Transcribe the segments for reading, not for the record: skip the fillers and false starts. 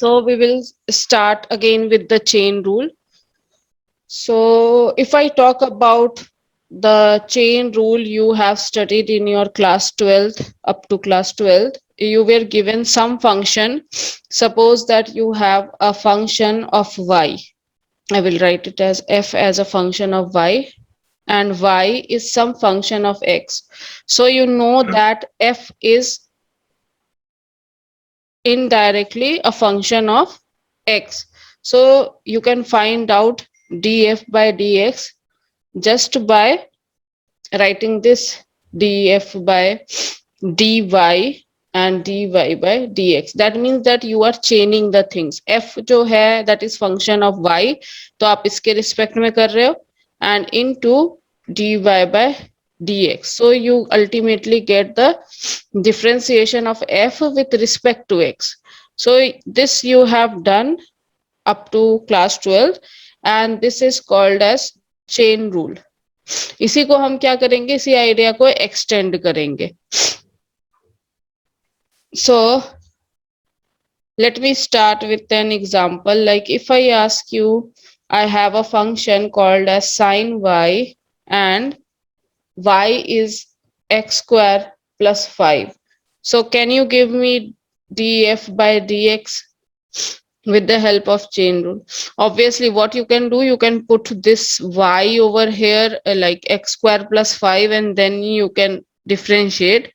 So we will start again with the chain rule. So if I talk about the chain rule you have studied in your class 12th, up to class 12th, you were given some function. Suppose that you have a function of y. I will write it as f as a function of y, and y is some function of x. So you know that f is indirectly a function of x. So you can find out df by dx just by writing this df by dy and dy by dx. That means that you are chaining the things. f जो है that is function of y, तो आप इसके respect में कर रहे हो, and into dy by dx. So you ultimately get the differentiation of f with respect to x. So this you have done up to class 12, and this is called as chain rule. इसी को हम क्या करेंगे, इसी idea को extend करेंगे. So let me start with an example. Like if I ask you, I have a function called as sine y, and y is x square plus 5. So can you give me df by dx with the help of chain rule? Obviously what you can do, you can put this y over here like x square plus 5, and then you can differentiate.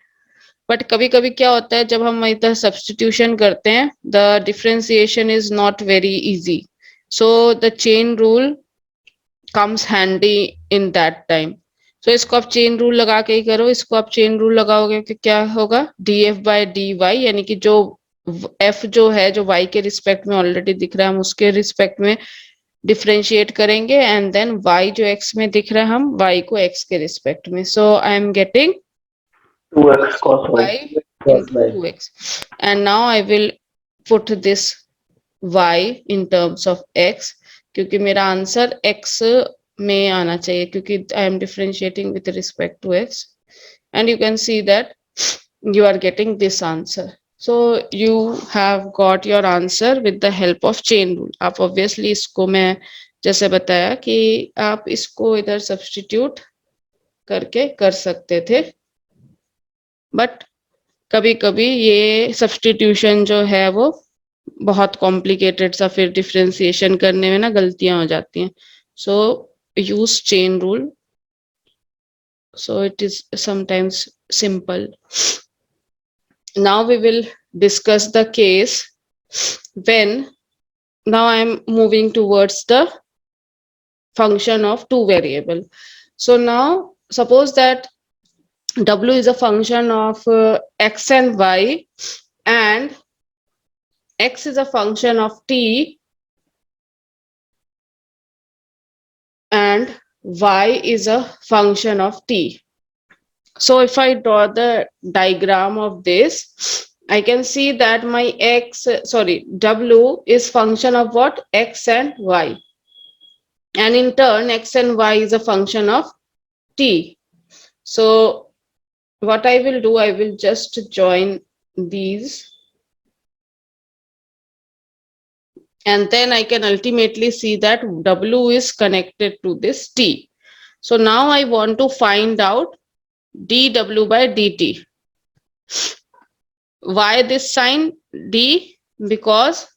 But कभी कभी क्या होता है, जब हम इधर substitution करते हैं, the differentiation is not very easy. So the chain rule comes handy in that time. So इसको आप चेन रूल लगा के ही करो. इसको आप चेन रूल लगाओगे कि क्या होगा, D F by D Y, यानी कि जो एफ जो है जो वाई के रिस्पेक्ट में ऑलरेडी दिख रहा है, हम उसके रिस्पेक्ट में डिफरेंशिएट करेंगे, एंड देन वाई जो एक्स में दिख रहा है, हम वाई को एक्स के रिस्पेक्ट में. So I am getting 2x cos y 5 plus into y. 2x, and now I will put this y in terms of x, क्योंकि मेरा आंसर x में आना चाहिए, क्योंकि I am differentiating with respect to x, and you can see that you are getting this answer. So you have got your answer with the help of chain rule. आप obviously इसको मैं जैसे बताया कि आप इसको इधर substitute करके कर सकते थे, बट कभी कभी ये सब्स्टिट्यूशन जो है वो बहुत कॉम्प्लिकेटेड सा, फिर डिफरेंशिएशन करने में ना गलतियां हो जाती हैं. So use chain rule, so it is sometimes simple. Now we will discuss the case when, now I am moving towards the function of two variable. So now suppose that w is a function of x and y, and x is a function of t, and y is a function of t. So if I draw the diagram of this, I can see that my w is function of what, x and y, and in turn x and y is a function of t. So what I will do, I will just join these, and then I can ultimately see that w is connected to this t. So now I want to find out dw by dt. Why this sign d? Because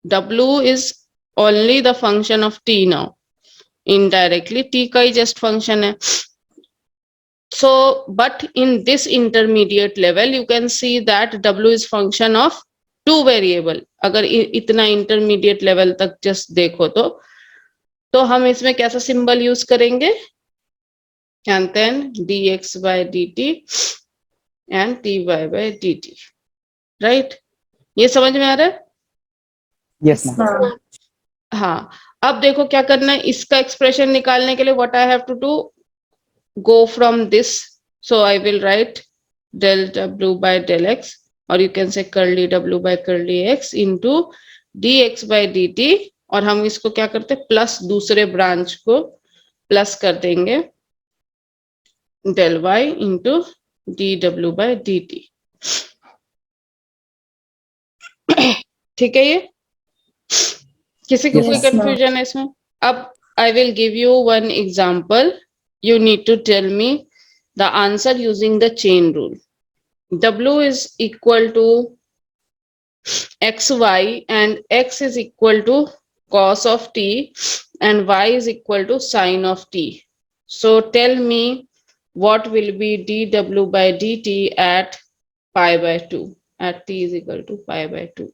w is only the function of t now. Indirectly t का ही just function है. So but in this intermediate level you can see that w is function of two variable. अगर इतना intermediate level तक just देखो तो हम इसमें कैसा symbol use करेंगे, and then dx by dt and dy by dt, right? ये समझ में आ रहा है? Yes, ma'am. हाँ. अब देखो क्या करना है, इसका एक्सप्रेशन निकालने के लिए what I have to do, go from this. So I will write del w by del x, or you can say curly w by curly x into dx by dt, और हम इसको क्या करते हैं, plus दूसरे branch को plus कर देंगे del y into dw by dt. ठीक है ये. किसी को कोई Yes, ma'am. कंफ्यूजन है इसमें? अब I will give you one example. You need to tell me the answer using the chain rule. W is equal to xy and x is equal to cos of t and y is equal to sine of t. So tell me what will be dw by dt at pi by 2 at t is equal to pi by 2.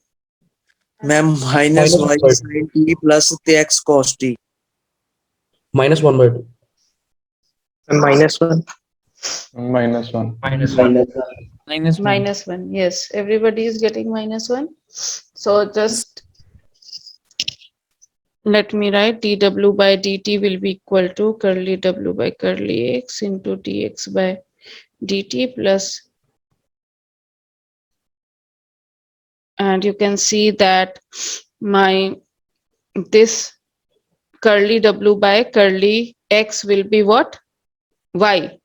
Ma'am minus Y sine T plus X cos T -1/2. -1. -1. Minus 1. Yes, everybody is getting -1. So just let me write dw by dt will be equal to curly w by curly x into dx by dt plus, and you can see that my this curly w by curly x will be what? Y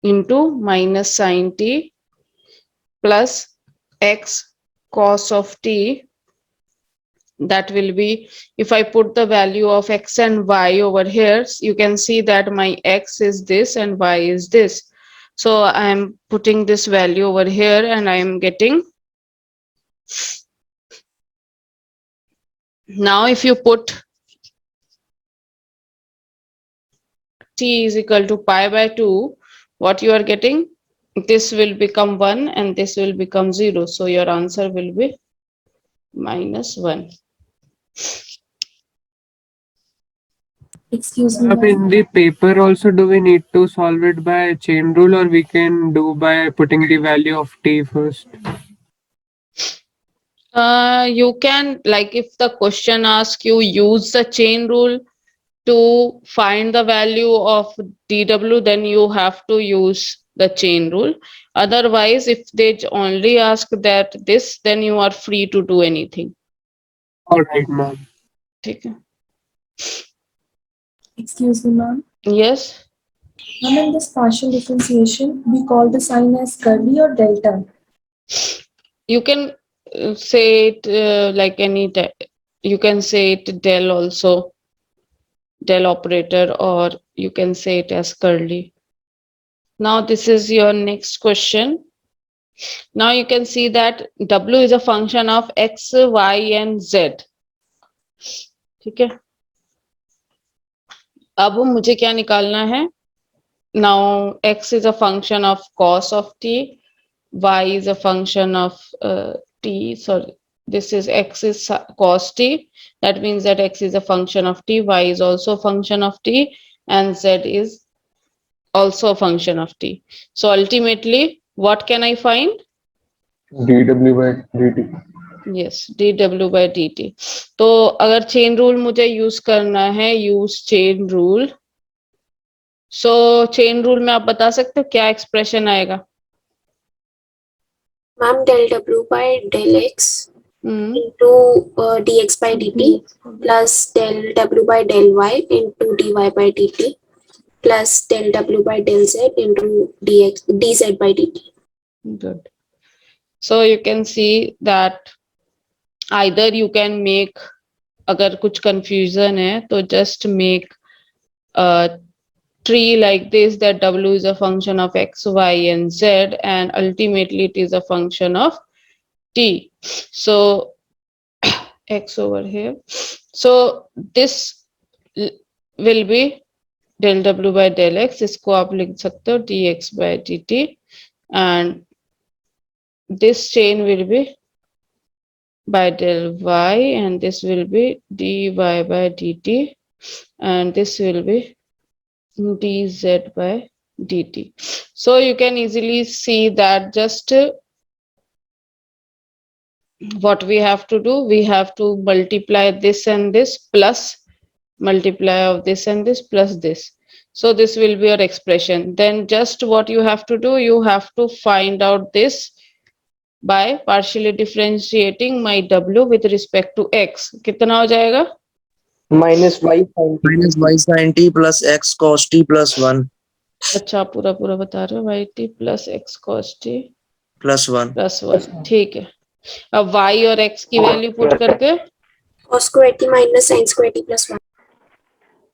into minus sine t plus x cos of t. That will be, if I put the value of x and y over here, you can see that my x is this and y is this. So I am putting this value over here and I am getting, now if you put t is equal to pi by 2, what you are getting? This will become 1 and this will become 0. So your answer will be -1. Excuse me. Up in the paper also, do we need to solve it by chain rule or we can do by putting the value of t first? You can, like if the question asks you use the chain rule to find the value of dw, then you have to use the chain rule. Otherwise, if they only ask that this, then you are free to do anything. All right, ma'am. ठीक है? Excuse me, ma'am. Yes. Ma'am, in this partial differentiation, we call the sign as curly or delta. You can say it like any, you can say it del also, del operator, or you can say it as curly. Now this is your next question. Now you can see that w is a function of x, y and z. ठीक है? अब मुझे क्या निकालना है? Now x is a function of cos of t, y is a function of t, sorry, this is x is cos t, that means that x is a function of t, y is also a function of t, and z is also a function of t. So ultimately, what can I find? dw by dt. Yes, dw by dt. तो अगर chain rule मुझे use करना है, use chain rule. सो chain rule में आप बता सकते हो क्या एक्सप्रेशन आएगा? Ma'am, del W by del X into dx by dt plus del W by del Y into dy by dt plus del W by del Z into dz by dt. Good. So you can see that either you can make, अगर कुछ confusion है तो just make a tree like this, that w is a function of x, y and z, and ultimately it is a function of t. So x over here. So this will be del w by del x. इसको आप लिख सकते हो dx by dt, and this chain will be by del y, and this will be dy by dt, and this will be dz by dt. So you can easily see that just what we have to do, we have to multiply this and this plus multiply of this and this plus this. So this will be your expression. Then just what you have to do, you have to find out this by partially differentiating my w with respect to x. कितना हो जाएगा? -y sin t. Minus Y sine T plus X cos T plus 1 अच्छा, पूरा बता रहे हो, y t plus x cos t plus 1. plus 1. ठीक है. अब y और x की वैल्यू पुट करके cos square t minus sin square t plus 1.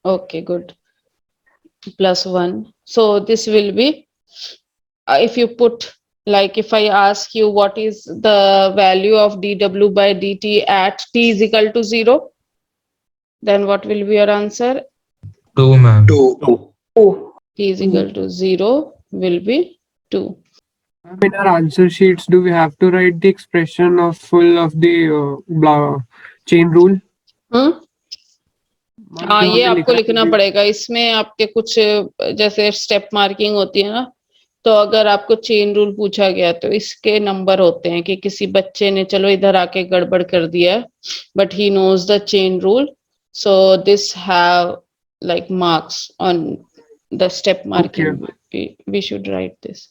okay good plus 1 so this will be if you put like if I ask you what is the value of dw by dt at t is equal to 0 then what will be your answer 2 ma'am. 2. t is equal to 0 will be 2 In our answer sheets, do we have to write the expression of full of the chain rule? हाँ ये आपको लिखना पड़ेगा इसमें आपके कुछ जैसे step marking होती है ना तो अगर आपको चेन रूल पूछा गया तो इसके नंबर होते हैं कि किसी बच्चे ने चलो इधर आके गड़बड़ कर दिया but he knows the chain rule so this have like marks on the step marking we should write this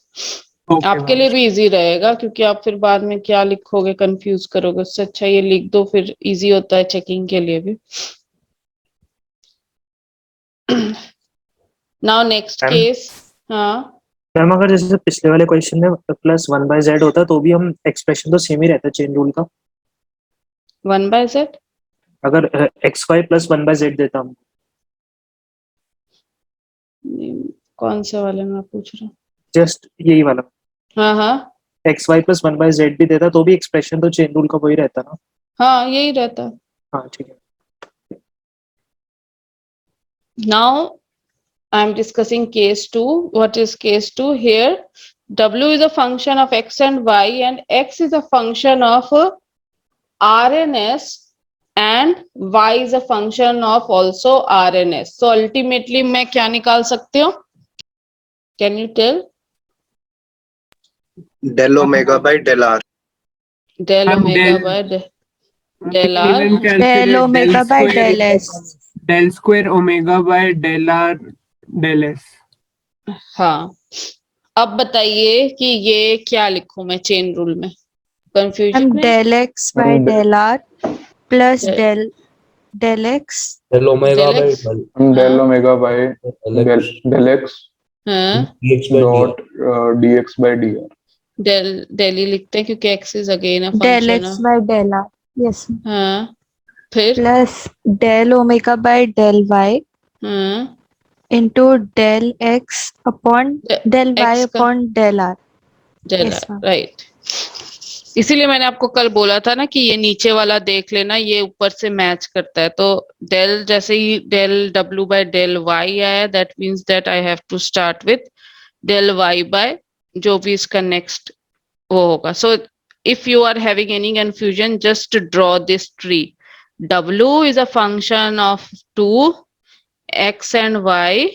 आपके लिए भी इजी रहेगा क्योंकि आप फिर बाद में क्या लिखोगे कंफ्यूज करोगे उससे अच्छा ये लिख दो फिर इजी होता है चेकिंग के लिए भी नाउ नेक्स्ट केस हाँ मैम अगर जैसे पिछले वाले क्वेश्चन में प्लस 1/z होता तो भी हम एक्सप्रेशन तो सेम ही रहता चेन रूल का 1/z अगर xy प्लस 1/z देता हम कौन से वाले में आप पूछ रहे हो जस्ट यही वाला हाँ हाँ xy प्लस 1/z भी देता तो भी एक्सप्रेशन तो चेन रूल का वही रहता ना हाँ यही रहता हाँ ठीक है now I am discussing case 2 what is case 2 here w is a function of x and y and x is a function of RNS and y is a function of also RNS so ultimately मैं क्या निकाल सकती हूँ can you tell Del omega by del r. del omega by del r Del omega by del s. Del square omega by del r del s. हाँ अब बताइए कि ये क्या लिखूं मैं चेन रूल में कंफ्यूजन में Del x by del r plus del x. Del omega Del by x. Del omega by del x हाँ dx by dot dx by dr. del ही लिखते हैं क्योंकि x is again a Del function x of by del r. Yes. हाँ फिर Plus del omega by del y हाँ into del x upon del y x का upon del r. del Yes, ma'am. Right इसीलिए मैंने आपको कल बोला था ना कि ये नीचे वाला देख लेना ये ऊपर से मैच करता है तो डेल जैसे ही del w by del y आया that means that I have to start with del y by जो भी इसका नेक्स्ट वो होगा सो if you are having any confusion just draw this tree w is a function of 2 x and y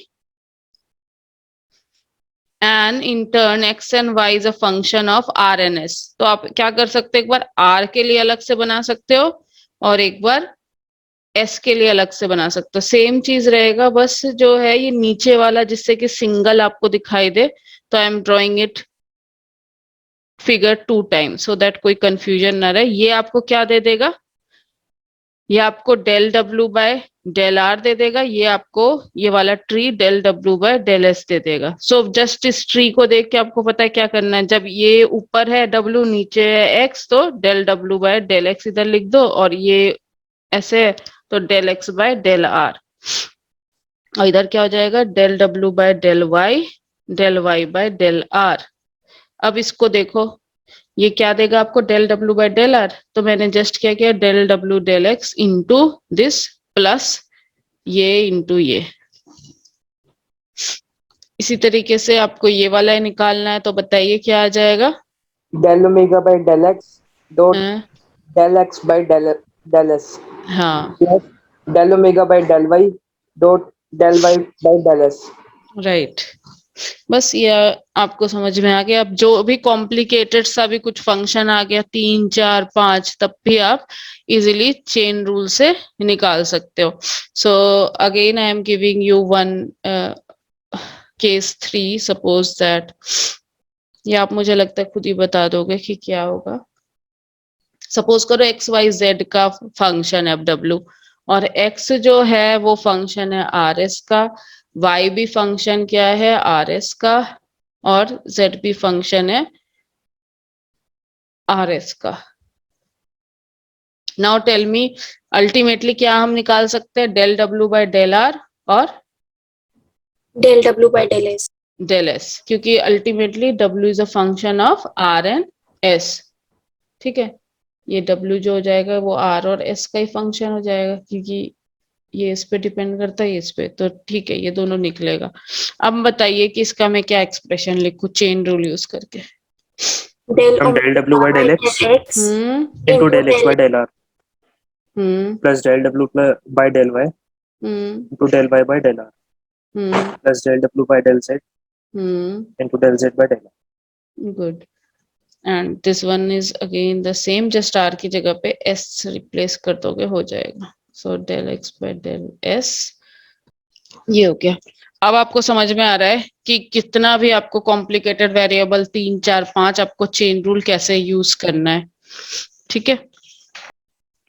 and in turn x and y is a function of r and s तो आप क्या कर सकते हो एक बार r के लिए अलग से बना सकते हो और एक बार s के लिए अलग से बना सकते हो सेम चीज रहेगा बस जो है ये नीचे वाला जिससे कि सिंगल आपको दिखाई दे तो I am drawing it figure 2 times so that कोई कंफ्यूजन ना रहे ये आपको क्या दे देगा ये आपको del w by del r दे देगा ये आपको ये वाला tree del w by del s दे देगा सो जस्ट इस ट्री को देख के आपको पता है क्या करना है जब ये ऊपर है w नीचे है x तो del w by del x इधर लिख दो और ये ऐसे है तो del x by del r और इधर क्या हो जाएगा del w by del y by del r अब इसको देखो ये क्या देगा आपको del w by del r तो मैंने जस्ट क्या किया del w del x into this plus ये इंटू ये इसी तरीके से आपको ये वाला निकालना है तो बताइए क्या आ जाएगा del omega by del x dot हाँ, del x by del s हाँ plus del omega by del y dot del y by del s. Right बस ये आपको समझ में आ गया अब जो भी कॉम्प्लिकेटेड सा भी कुछ फंक्शन आ गया 3 4 5 तब भी आप इजीली चेन रूल से निकाल सकते हो so again I am giving you one case 3 suppose that ये आप मुझे लगता है खुद ही बता दोगे कि क्या होगा सपोज करो एक्स वाई जेड का फंक्शन है w और x जो है वो फंक्शन है rs का y भी फंक्शन क्या है rs का और z भी फंक्शन है rs का नाउ टेल मी अल्टीमेटली क्या हम निकाल सकते हैं, del W by del r और del W by del S. Del S, क्योंकि ultimately W is a function of are and S. ठीक है, ये डब्ल्यू जो हो जाएगा वो आर और एस का ही फंक्शन हो जाएगा, क्योंकि ये इस पे डिपेंड करता है इस पे, तो ठीक है ये दोनों निकलेगा। अब बताइए कि इसका मैं क्या एक्सप्रेशन लिखूं चेन रूल यूज करके। Del हम del W by del X into del X by del R plus del W by del Y into del Y by del R plus del W by del Z into del Z by del R. Good, and this one is again the same, just R की जगह पे S replace कर दोगे हो जाएगा। So del X by del S, ये हो गया। अब आपको समझ में आ रहा है कि कितना भी आपको कॉम्प्लिकेटेड वेरिएबल 3 4 5 आपको चेन रूल कैसे यूज करना है। ठीक है,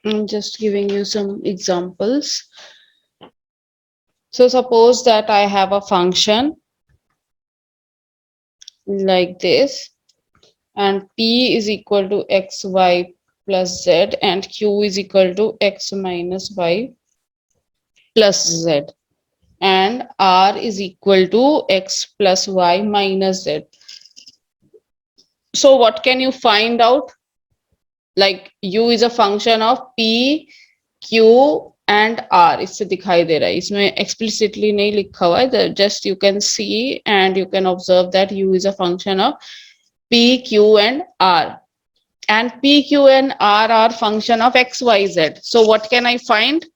just giving you some examples. So suppose that I have a function like this, and p is equal to xy plus z and q is equal to x minus y plus z, and r is equal to x plus y minus z. So what can you find out? Like u is a function of p, q and r, इससे दिखाई दे रहा है, इसमें explicitly नहीं लिखा हुआ है, just you can see and you can observe that u is a function of p, q and r, and p, q and r are function of x, y, z. So what can I find?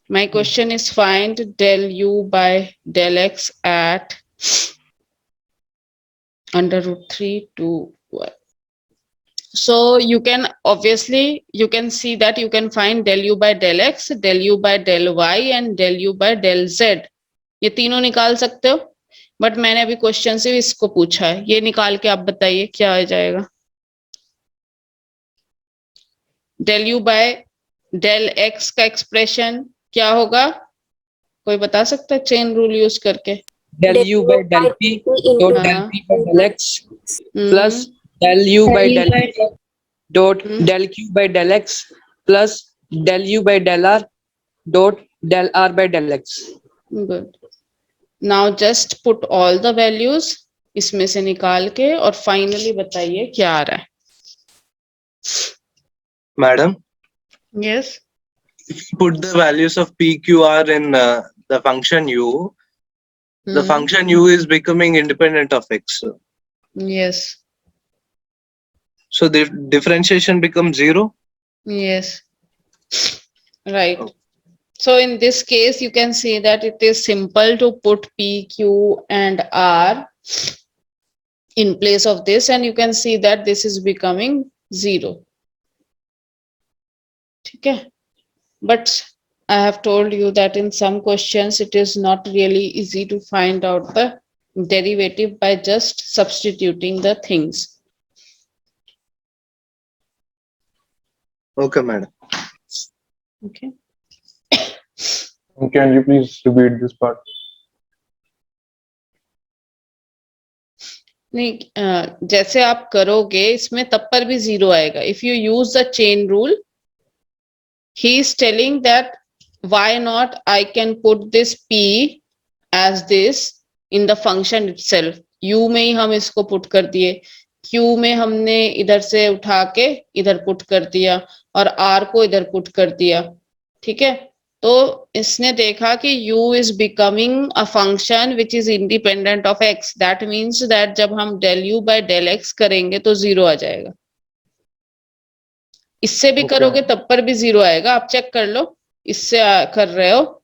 My question is find del u by del x at under root 3 to y. So you can obviously you can see that you can find del u by del x, del u by del y and del u by del z. ये तीनों निकाल सकते हो, but मैंने अभी question से इसको पूछा है, ये निकाल के आप बताइए क्या आ जाएगा। del u by del x का एक्सप्रेशन क्या होगा, कोई बता सकता है चेन रूल यूज करके? del u by del p dot del p by del x plus del u by del p dot del q by del x plus del u by del r dot del r by del x. Good, now just put all the values इसमें से निकाल के और finally बताइए क्या आ रहा है। Madam, yes, put the values of p, q, r in the function u. The function u is becoming independent of x. Yes, So the differentiation becomes 0. yes, right. So in this case you can see that it is simple to put p, q and r in place of this, and you can see that this is becoming 0. ठीक है, but I have told you that in some questions it is not really easy to find out the derivative by just substituting the things. Okay, madam. Okay. Can you please repeat this part? नहीं, जैसे आप करोगे इसमें तब पर भी 0 आएगा। If you use the chain rule, he is telling that why not I can put this p as this in the function itself. u में ही हम इसको पुट कर दिए, q में हमने इधर से उठा के इधर पुट कर दिया और r को इधर पुट कर दिया। ठीक है, तो इसने देखा कि u is becoming a function which is independent of x. That means that जब हम del u by del x करेंगे तो 0 आ जाएगा। इससे भी करोगे तब पर भी 0 आएगा, आप चेक कर लो। इससे कर रहे हो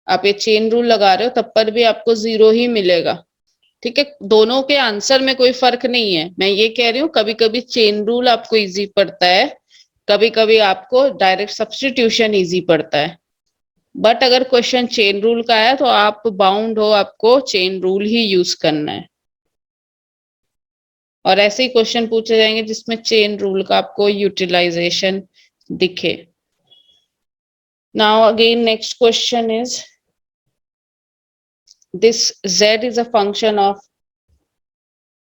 आप, ये चेन रूल लगा रहे हो तब पर भी आपको 0 ही मिलेगा। ठीक है, दोनों के आंसर में कोई फर्क नहीं है। मैं ये कह रही हूँ कभी कभी चेन रूल आपको इजी पड़ता है, कभी कभी आपको डायरेक्ट सब्स्टिट्यूशन इजी पड़ता है, बट अगर क्वेश्चन चेन रूल का है तो आप बाउंड हो, आपको चेन रूल ही यूज करना है। और ऐसे ही क्वेश्चन पूछे जाएंगे जिसमें चेन रूल का आपको यूटिलाइजेशन दिखे। Now again next question is this z is a function of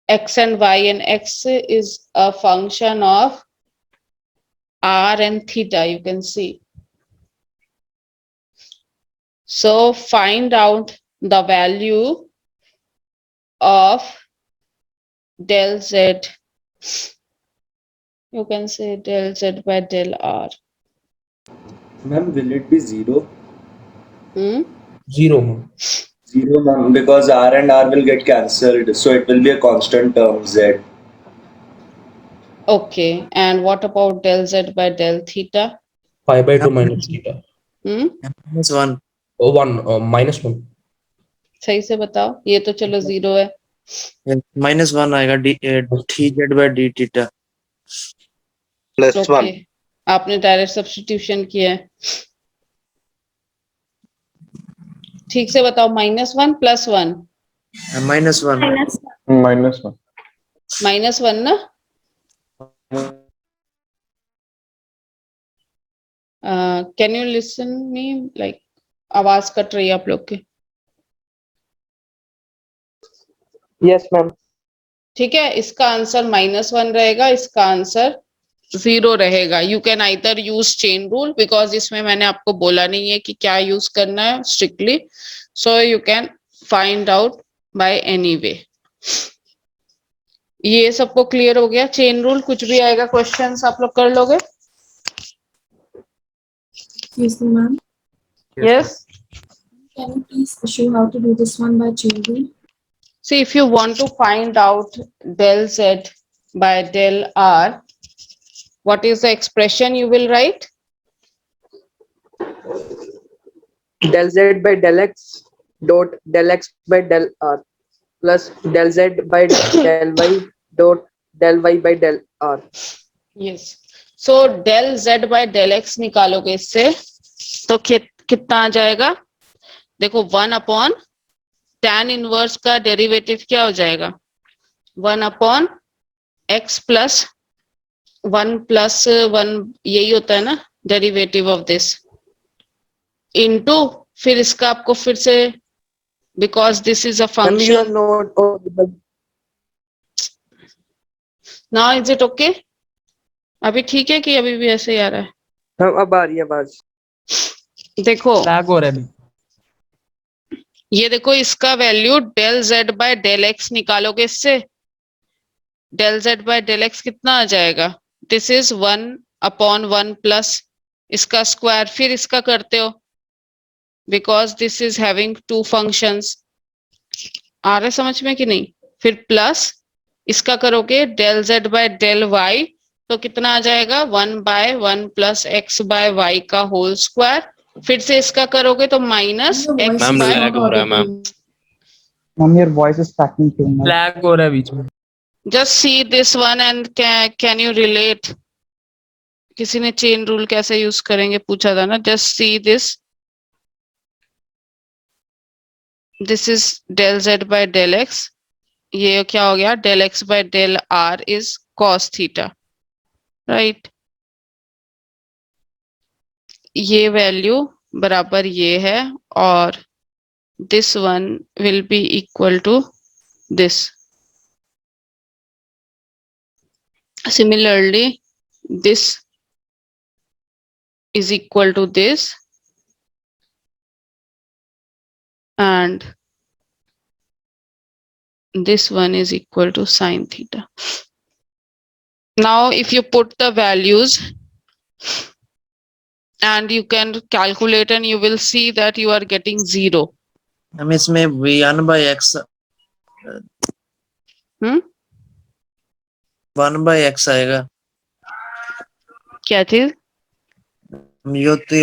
x and y and x is a function of r and theta, you can see. So find out the value of del z. You can say del z by del r. Ma'am, will it be 0? Zero, ma'am. 0, ma'am, because R and R will get cancelled, so it will be a constant term Z. Okay, and what about del z by del theta? Pi by 2 minus theta. -1. Oh, 1, minus 1. सही से बताओ, ये तो चलो 0 है. -1 आएगा dz by d theta. +1. Okay, आपने direct substitution किया है. ठीक से बताओ, -1 +1. -1. -1. -1 ना. Can you listen me, like आवाज कट रही है आप लोग की. Yes, ma'am. ठीक है, इसका आंसर -1 रहेगा, इसका आंसर 0 रहेगा. You can either use chain rule, because इसमें मैंने आपको बोला नहीं है कि क्या यूज करना है strictly. So you can find out by any way. ये सबको क्लियर हो गया. चेन रूल कुछ भी आएगा क्वेश्चंस आप लोग कर लोगे. Excuse me, ma'am. Yes. Can you please show how to do this one by chain rule? See, if you want to find out del z by del r, what is the expression you will write? Del z by del x dot del x by del r plus del z by del y dot del y by del r. Yes. So del z by del x निकालोगे इससे तो कितना आ जाएगा. देखो 1 tan inverse का derivative क्या हो जाएगा. 1 x plus 1 plus 1 यही होता है ना डेरिवेटिव ऑफ दिस, इनटू फिर इसका आपको फिर से, because this is a function. Now is it okay. अभी ठीक है कि अभी भी ऐसे ही आ रहा है. हाँ, अब आ रही है आवाज. देखो लैग हो रहा है. ये देखो, इसका value del z by del x निकालोगे इससे. Del z by del x कितना आ जाएगा. दिस इज 1/1 प्लस इसका स्क्वायर, फिर इसका करते हो because this is having 2 functions. आ रहा है समझ में कि नहीं. फिर प्लस इसका करोगे del z by del y, तो कितना आ जाएगा 1/1 प्लस x बाय y का होल स्क्वायर. फिर से इसका करोगे तो minus x by. Ma'am, your voice is cracking too much. Lag हो रहा है बीच में. Just see this one and can you relate. किसी ने चेन रूल कैसे यूज करेंगे पूछा था ना. Just see this. This is del z by del x. ये क्या हो गया, डेल x by del r is cos theta, right. ये वैल्यू बराबर ये है और this one will be equal to this. Similarly, this is equal to this and this one is equal to sine theta. Now, if you put the values and you can calculate and you will see that you are getting 0. हम इसमें v1 by x 1 by x आएगा. क्या चीज. यो तो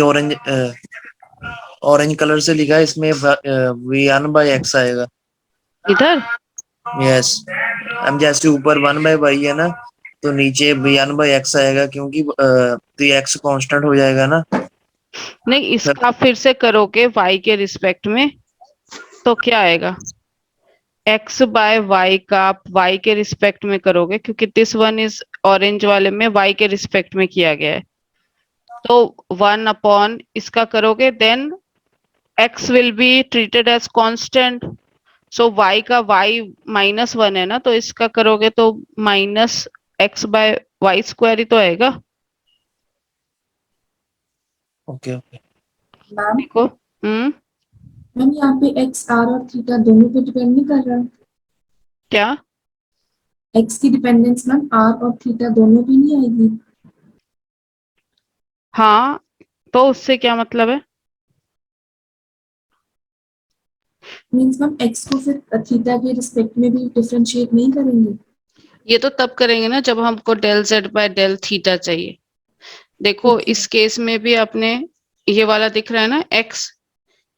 orange colour से लिखा है, इसमें v1 by x आएगा इधर. यस. हम जैसे ऊपर 1 by y है ना, तो नीचे v1 by x आएगा, क्योंकि तो x कांस्टेंट हो जाएगा ना. नहीं, इसका फिर से करोगे y के रिस्पेक्ट में तो क्या आएगा. x बाय y का आप y के रिस्पेक्ट में करोगे, क्योंकि दिस वन इज ऑरेंज वाले में y के रिस्पेक्ट में किया गया है. तो 1 इसका करोगे, then x will be treated as constant. So y का y -1 है ना, तो इसका करोगे तो -x बाय y स्क्वायर ही तो आएगा. Okay okay. मैम देखो मैम यहाँ पे एक्स आर और थीटा दोनों पे डिपेंड नहीं कर रहा। क्या एक्स की डिपेंडेंस मैम आर और थीटा दोनों पे नहीं आएगी। हाँ, तो उससे क्या मतलब है? मीन्स मैम एक्स को फिर थीटा के रिस्पेक्ट में भी डिफरेंशिएट नहीं करेंगे। ये तो तब करेंगे ना जब हमको del Z by del theta चाहिए। देखो Okay. इस केस में भी आपने ये वाला दिख रहा है ना, x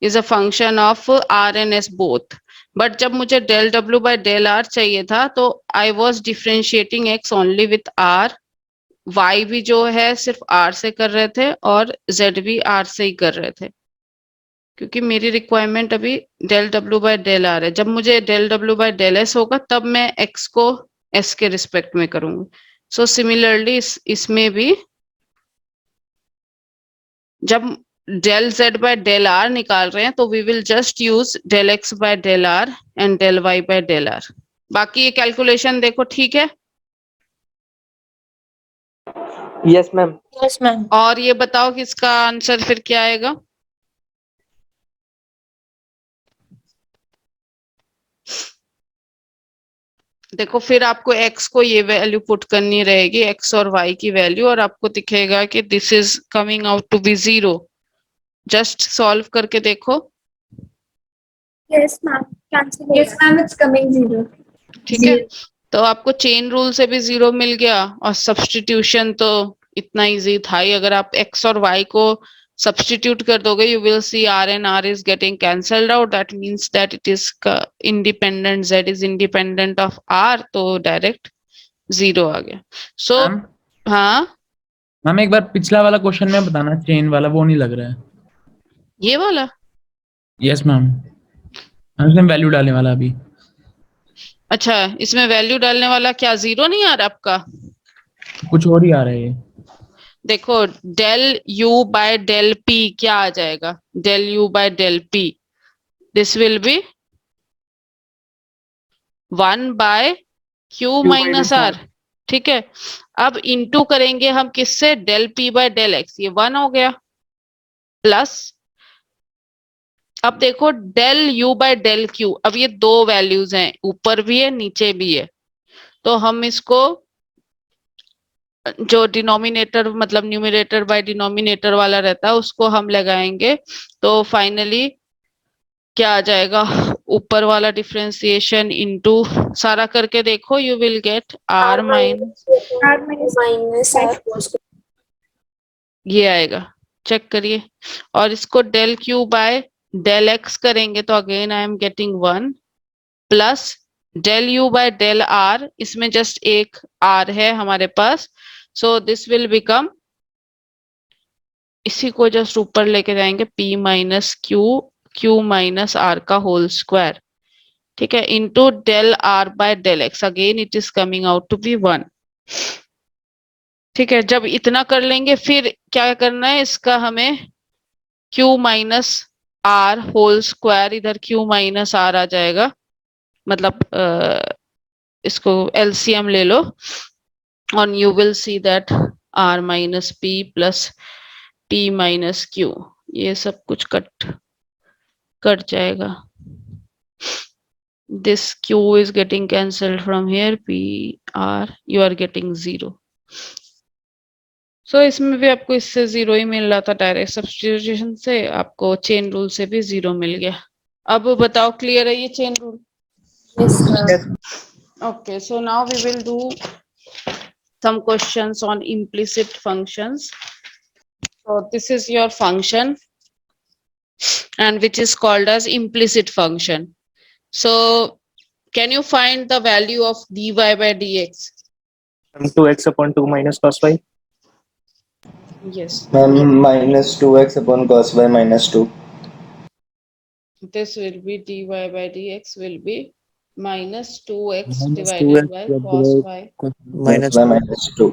is a function of are and S both, but जब मुझे del W by del R चाहिए था तो I was differentiating x only with R, y भी जो है सिर्फ r से कर रहे थे और z भी r से ही कर रहे थे, क्योंकि मेरी रिक्वायरमेंट अभी del W by del R है। जब मुझे del W by del S होगा तब मैं x को s के रिस्पेक्ट में करूंगी। सो सिमिलरली इसमें भी जब del z by del R निकाल रहे हैं तो we will just use del x by del R and del y by del R. बाकी ये कैलकुलेशन देखो ठीक है। Yes, ma'am. Yes, ma'am. और ये बताओ कि इसका आंसर फिर क्या आएगा? देखो फिर आपको x को ये वैल्यू पुट करनी रहेगी, x और y की वैल्यू, और आपको दिखेगा कि this is coming out to be 0। जस्ट सॉल्व करके देखो। Yes, ma'am. Cancel. Yes, ma'am. It's coming 0. ठीक है, तो आपको चेन रूल से भी 0 मिल गया और सब्स्टिट्यूशन तो इतना इजी था ही। अगर आप x और y को सब्स्टिट्यूट कर दोगे you will C r and r is getting cancelled out, that means that it is independent, z is independent of r, तो डायरेक्ट 0 आ गया। सो मैम हाँ मैम एक बार पिछला वाला क्वेश्चन में बताना, चेन वाला वो नहीं लग रहा है। ये वाला यस मैम, हम इसमें वैल्यू डालने वाला अभी। अच्छा, इसमें वैल्यू डालने वाला क्या 0 नहीं आ रहा आपका? कुछ और ही आ रहा है ये। देखो del u by del p क्या आ जाएगा? Del u by del p, this will be 1 by q minus r। ठीक है, अब इंटू करेंगे हम किससे? Del p by del x, ये 1 हो गया, प्लस अब देखो del u by del q, अब ये दो वैल्यूज हैं, ऊपर भी है नीचे भी है, तो हम इसको जो डिनोमिनेटर मतलब न्यूमरेटर बाय डिनोमिनेटर वाला रहता है उसको हम लगाएंगे, तो फाइनली क्या आ जाएगा? ऊपर वाला डिफरेंशिएशन इनटू सारा करके देखो, you will get r minus R. ये आएगा, चेक करिए। और इसको डेल q बाय डेल x करेंगे तो again I am getting 1 plus del u by del r, इसमें जस्ट एक r है हमारे पास, सो दिस विल बिकम, इसी को जस्ट ऊपर लेके जाएंगे p minus q minus r का होल स्क्वायर। ठीक है, into del r by del x, again it is coming out to be 1। ठीक है, जब इतना कर लेंगे फिर क्या करना है, इसका हमें q minus r whole square, इधर q माइनस r आ जाएगा, मतलब इसको एलसीएम ले लो और you will see that r minus p plus p minus q, ये सब कुछ कट जाएगा। This q is getting cancelled from here, p r you are getting 0। सो इसमें भी आपको इससे 0 ही मिल रहा था, डायरेक्ट सब्स्टिट्यूशन से आपको चेन रूल से भी 0 मिल गया। अब बताओ क्लियर है ये chain rule? Yes, ma'am. Okay, so now we will do some questions on implicit functions. So this is your function and which is called as implicit function. So can you find the value of dy by dx? 2x upon 2 minus cos y. Yes. Minus 2x upon cos y minus 2. This will be dy by dx will be minus 2x minus divided 2x by cos y minus minus 2.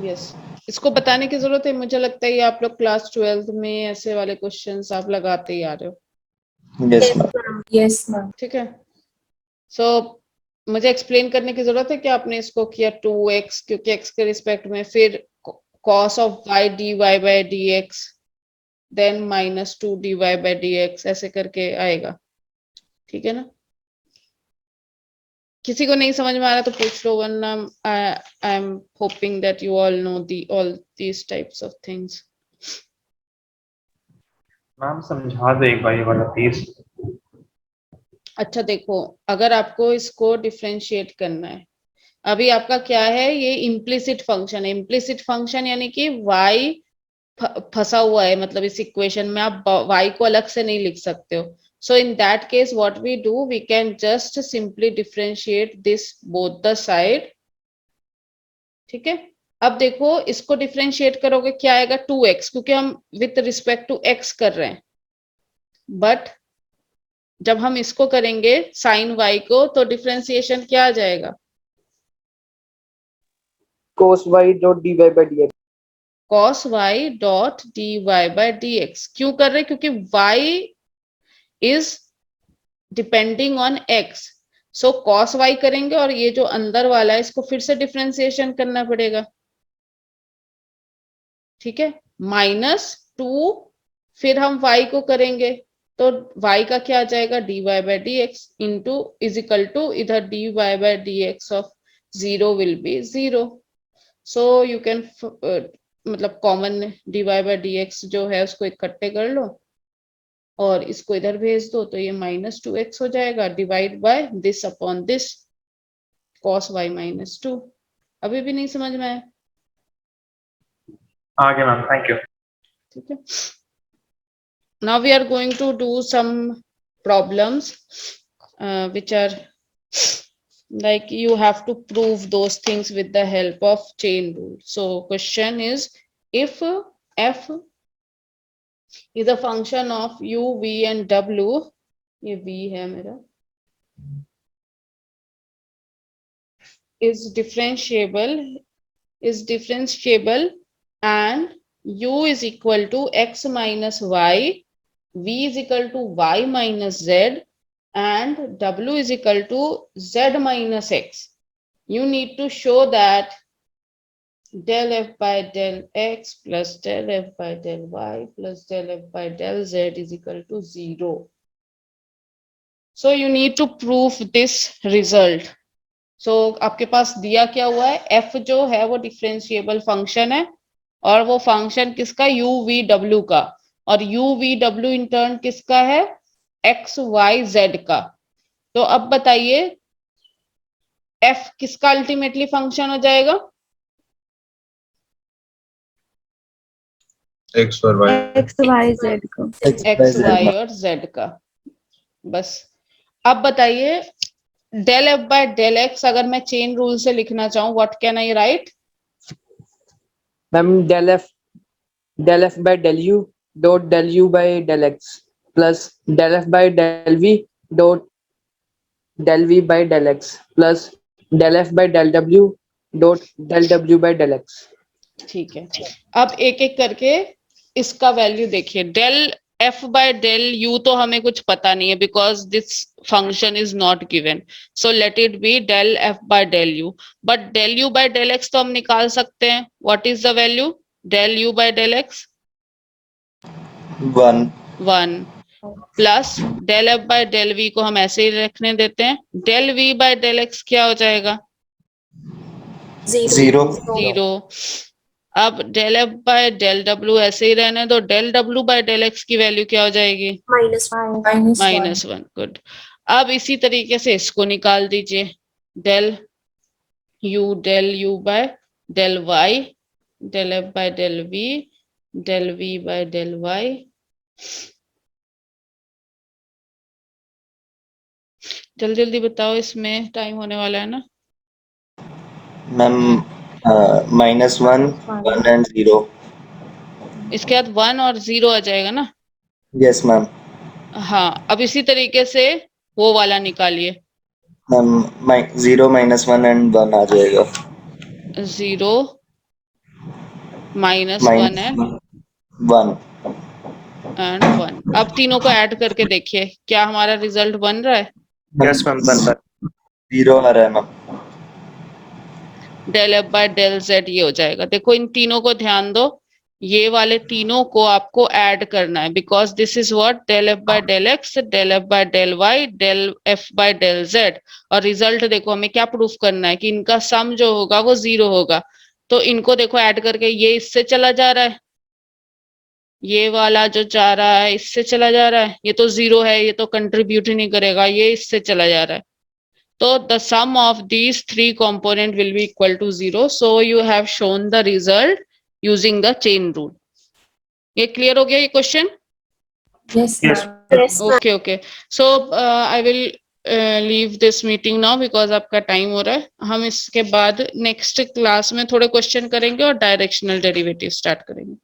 Yes. इसको बताने की जरूरत है, मुझे लगता है ये आप लोग क्लास 12th में ऐसे वाले क्वेश्चंस आप लगाते ही आ रहे हो। Yes, ma'am. Yes, ma'am. ठीक है, सो मुझे एक्सप्लेन करने की जरूरत है कि आपने इसको किया 2x, क्योंकि x के रिस्पेक्ट में, फिर cos of y dy by dx, then -2 dy/dx ऐसे करके आएगा, ठीक है ना। किसी को नहीं समझ में आ रहा तो पूछ लो, वरना I am hoping that you all know all these types of things. Ma'am समझा दो एक बार ये वाला प्लीज। अच्छा देखो, अगर आपको इसको डिफरेंशिएट करना है, अभी आपका क्या है, ये इम्प्लिसिट फंक्शन है। इम्प्लिसिट फंक्शन यानी कि y फंसा हुआ है, मतलब इस इक्वेशन में आप y को अलग से नहीं लिख सकते हो। So in that case what we do, we can just simply differentiate this both the side, ठीक है। अब देखो इसको डिफरेंशिएट करोगे क्या आएगा, 2x, क्योंकि हम विथ रिस्पेक्ट टू x कर रहे हैं। बट जब हम इसको करेंगे साइन y को, तो डिफरेंशिएशन क्या आ जाएगा, cos y dot dy by dx। cos y dot dy/dx क्यों कर रहे हैं, क्योंकि y is depending on x। So cos y करेंगे और ये जो अंदर वाला है इसको फिर से डिफरेंशिएशन करना पड़ेगा, ठीक है। -2 फिर हम y को करेंगे तो y का क्या आ जाएगा, dy/dx into is equal to इधर dy/dx of 0 will be 0। So you can मतलब कॉमन dy/dx जो है उसको इकट्ठे कर लो और इसको इधर भेज दो, तो ये -2x हो जाएगा, divide by this upon this, cos y -2। अभी भी नहीं समझ में आया, आगे मैम, थैंक यू। ठीक है। Now we are going to do some problems which are like you have to prove those things with the help of chain rule. So question is, if f is a function of u, v and w, ये v है मेरा, is differentiable and u is equal to x minus y, v is equal to y minus z and w is equal to z minus x. You need to show that del f by del x plus del f by del y plus del f by del z is equal to 0. So you need to prove this result. So आपके पास दिया क्या हुआ है, f जो है वो differentiable function है और वो फंक्शन किसका, u v w का, और u v w in turn किसका है, x y z का। तो अब बताइए f किसका अल्टीमेटली फंक्शन हो जाएगा, x और y x y और z का। बस अब बताइए del f by del x अगर मैं चेन रूल से लिखना चाहूँ, what can I right. Ma'am del f by del u dot del u by del x plus del f by del v dot del v by del x plus del f by del w dot del w by del x। ठीक है, अब एक एक करके इसका value देखिए। Del f by del u तो हमें कुछ पता नहीं है because this function is not given, so let it be del f by del u। But del u by del x तो हम निकाल सकते हैं। What is the value del u by del x, 1 plus del f by del v को हम ऐसे ही रखने देते हैं। del v by del x क्या हो जाएगा, 0। अब del f by del w ऐसे ही रहने दो, del w by del x की वैल्यू क्या हो जाएगी, -1। गुड। अब इसी तरीके से इसको निकाल दीजिए, del u by del y, del f by del v by del y, जल्दी जल्दी बताओ, इसमें टाइम होने वाला है ना मैम। -1 and 0। इसके बाद 1 और 0 आ जाएगा ना। Yes ma'am. हाँ, अब इसी तरीके से वो वाला निकालिए, मैम 0 -1 and 1 आ जाएगा। 0 -1 and 1। अब तीनों को ऐड करके देखिए क्या हमारा रिजल्ट बन रहा है। यस मैम, बन रहा है। 0 आ रहा है ma'am. del f by del z ये हो जाएगा। देखो इन तीनों को ध्यान दो, ये वाले तीनों को आपको ऐड करना है, because this is what del F by del X, del F by del Y, del F by del Z. और रिजल्ट देखो हमें क्या प्रूफ करना है कि इनका सम जो होगा वो 0 होगा। तो इनको देखो ऐड करके ये इससे चला जा रहा है, ये वाला जो जा रहा है इससे चला जा रहा है, ये तो 0 है, ये तो कंट्रीब्यूट ही नहीं करेगा, ये इससे चला जा रहा है। तो the sum of these three component will be equal to 0. So you have shown the result using the chain rule. ये clear हो गया ये question? Yes. Yes. Okay, okay. So I will leave this meeting now because आपका time हो रहा है। हम इसके बाद next class में थोड़े question करेंगे और directional derivative start करेंगे।